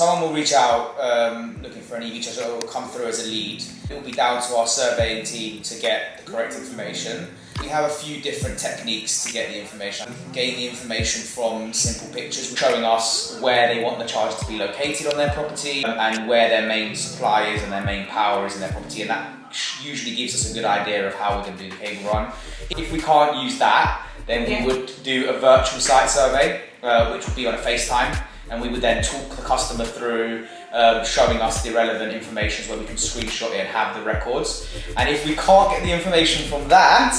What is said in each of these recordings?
Someone will reach out looking for an EV charger, or will come through as a lead. It will be down to our surveying team to get the correct information. We have a few different techniques to get the information. We can gain the information from simple pictures showing us where they want the charger to be located on their property and where their main supply is and their main power is in their property, and that usually gives us a good idea of how we're going to do the cable run. If we can't use that, then we would do a virtual site survey, which would be on a FaceTime, and we would then talk the customer through showing us the relevant information where we can screenshot it and have the records. And if we can't get the information from that,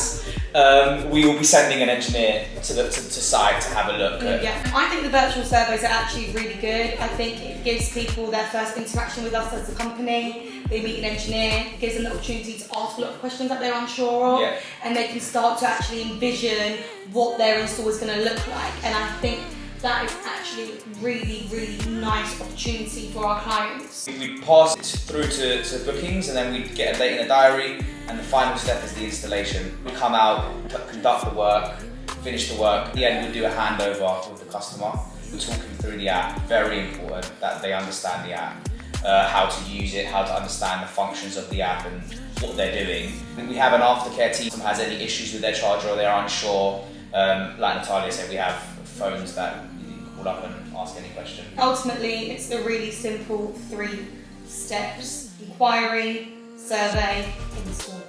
we will be sending an engineer to site to have a look. Yeah, I think the virtual surveys are actually really good. I think it gives people their first interaction with us as a company. They meet an engineer, gives them the opportunity to ask a lot of questions that they're unsure of, and they can start to actually envision what their install is going to look like. And I think that is actually really, really nice opportunity for our clients. We pass it through to bookings, and then we get a date in a diary, and the final step is the installation. We come out, conduct the work, finish the work. At the end, we do a handover with the customer. We talk them through the app. Very important that they understand the app, how to use it, how to understand the functions of the app and what they're doing. We have an aftercare team who has any issues with their charger or they're unsure. Like Natalya said, we have phones that you can call up and ask any question. Ultimately, it's a really simple 3 steps: inquiry, survey, install.